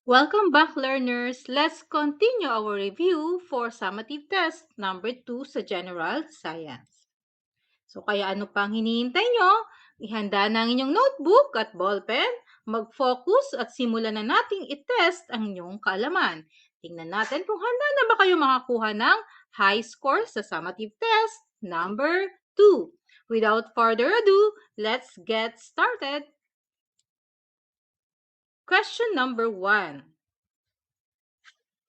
Welcome back, learners! Let's continue our review for summative test number 2 sa General Science. So, kaya ano pang hinihintay nyo? Ihanda na ang inyong notebook at ballpen, mag-focus at simulan na nating i-test ang inyong kaalaman. Tingnan natin kung handa na ba kayo makakuha ng high score sa summative test number 2. Without further ado, let's get started! Question number 1.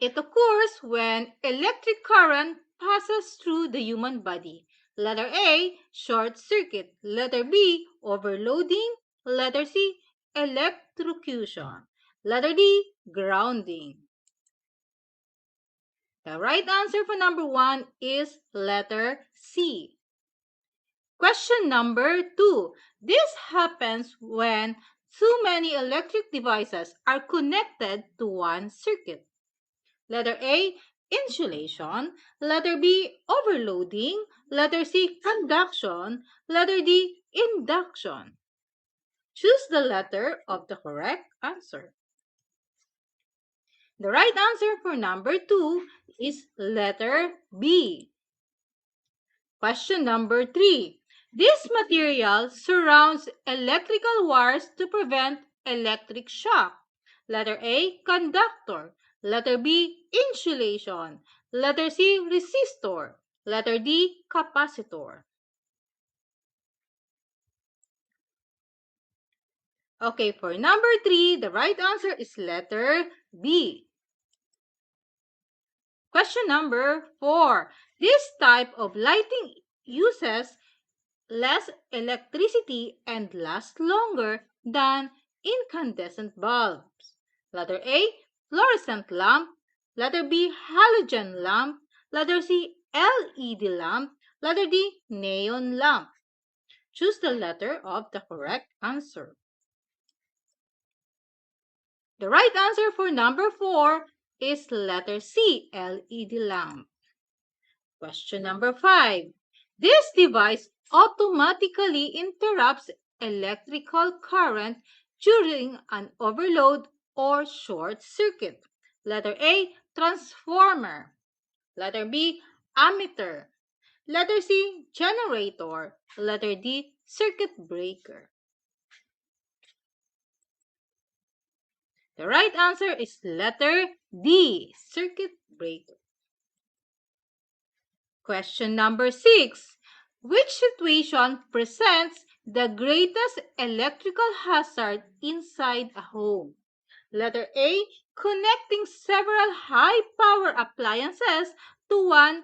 It occurs when electric current passes through the human body. Letter A, short circuit. Letter B, overloading. Letter C, electrocution. Letter D, grounding. The right answer for number 1 is letter C. Question number 2. This happens when too many electric devices are connected to one circuit. Letter A, insulation. Letter B, overloading. Letter C, conduction. Letter D, induction. Choose the letter of the correct answer. The right answer for number 2 is letter B. Question number 3. This material surrounds electrical wires to prevent electric shock. Letter A, conductor. Letter B, insulation. Letter C, resistor. Letter D, capacitor. Okay, for number 3, the right answer is letter B. Question number 4. This type of lighting uses less electricity and lasts longer than incandescent bulbs. Letter A, fluorescent lamp. Letter B, halogen lamp. Letter C, LED lamp. Letter D, neon lamp. Choose the letter of the correct answer. The right answer for number 4 is letter C, LED lamp. Question number 5. This device automatically interrupts electrical current during an overload or short circuit. Letter A, transformer. Letter B, ammeter. Letter C, generator. Letter D, circuit breaker. The right answer is letter D, circuit breaker. Question number 6. Which situation presents the greatest electrical hazard inside a home? Letter A, connecting several high-power appliances to one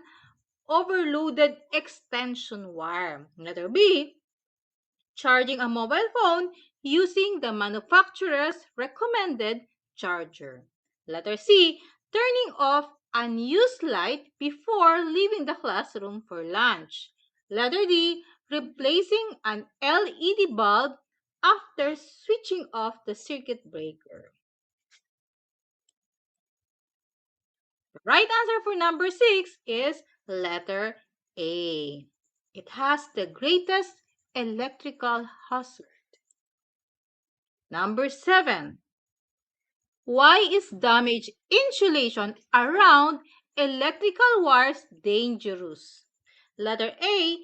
overloaded extension wire. Letter B, charging a mobile phone using the manufacturer's recommended charger. Letter C, turning off unused light before leaving the classroom for lunch. Letter D, replacing an LED bulb after switching off the circuit breaker. The right answer for number 6 is letter A. It has the greatest electrical hazard. Number 7. Why is damaged insulation around electrical wires dangerous? Letter A,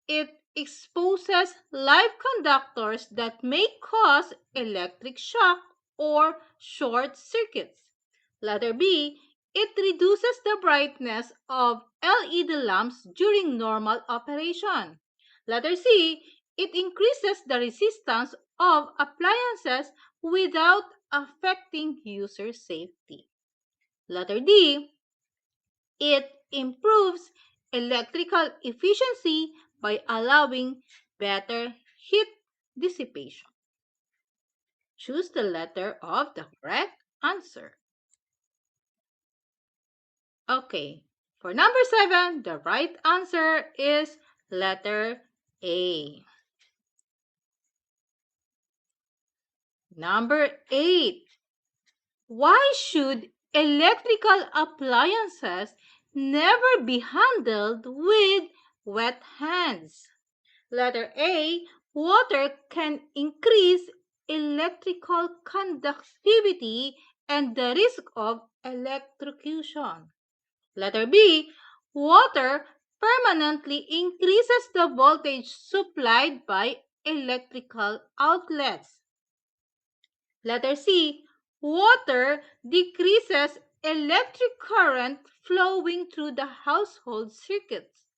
it exposes live conductors that may cause electric shock or short circuits. Letter B, it reduces the brightness of LED lamps during normal operation. Letter C, it increases the resistance of appliances without affecting user safety. Letter D, it improves electrical efficiency by allowing better heat dissipation. Choose the letter of the correct answer. Okay, for number 7, the right answer is letter A. Number 8. Why should electrical appliances never be handled with wet hands? Letter A, water can increase electrical conductivity and the risk of electrocution. Letter B, water permanently increases the voltage supplied by electrical outlets. Letter C, water decreases electric current flowing through the household circuits.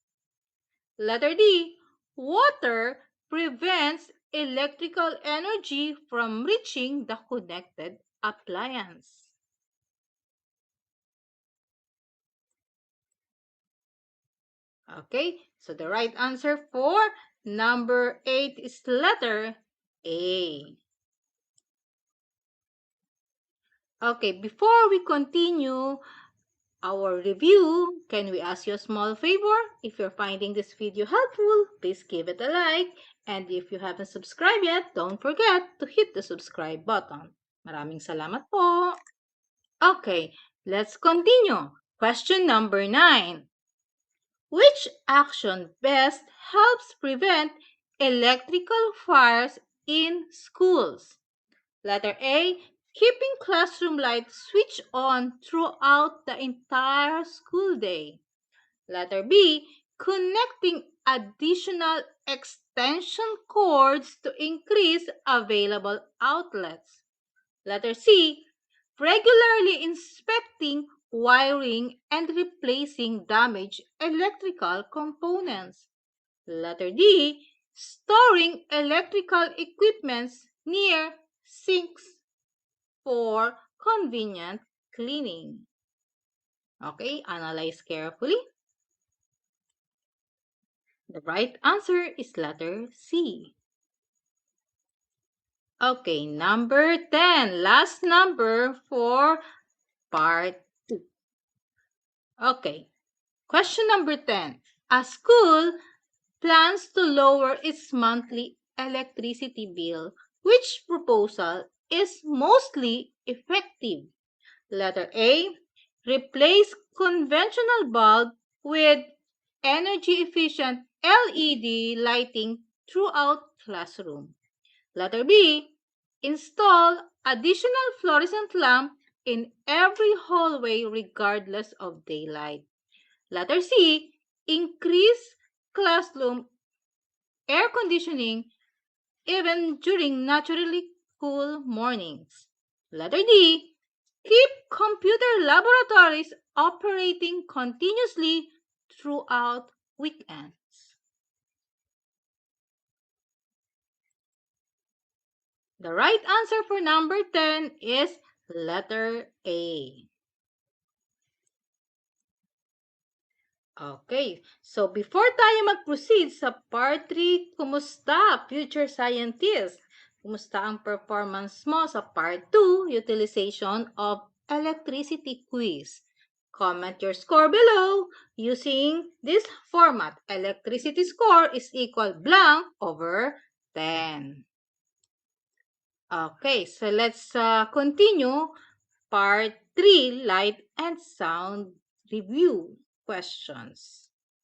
Letter D, water prevents electrical energy from reaching the connected appliance. Okay, so the right answer for number 8 is letter A. Okay, before we continue our review, can we ask you a small favor? If you're finding this video helpful, please give it a like. And if you haven't subscribed yet, don't forget to hit the subscribe button. Maraming salamat po. Okay, let's continue. Question number 9. Which action best helps prevent electrical fires in schools? Letter A, keeping classroom lights switched on throughout the entire school day. Letter B, connecting additional extension cords to increase available outlets. Letter C, regularly inspecting wiring and replacing damaged electrical components. Letter D, storing electrical equipments near sinks for convenient cleaning. Okay, analyze carefully. The right answer is letter C. Okay, number 10, last number for part 2. Okay, question number 10. A school plans to lower its monthly electricity bill. Which proposal is mostly effective? Letter A, replace conventional bulb with energy-efficient LED lighting throughout classroom. Letter B, install additional fluorescent lamp in every hallway regardless of daylight. Letter C, increase classroom air conditioning even during naturally cool mornings. Letter D, keep computer laboratories operating continuously throughout weekends. The right answer for number 10 is letter A. Okay, so before tayo mag-proceed sa part 3, kumusta future scientist? Kumusta ang performance mo sa part 2, utilization of electricity quiz? Comment your score below using this format. Electricity score is equal blank over 10. Okay, so let's continue part 3, light and sound review questions.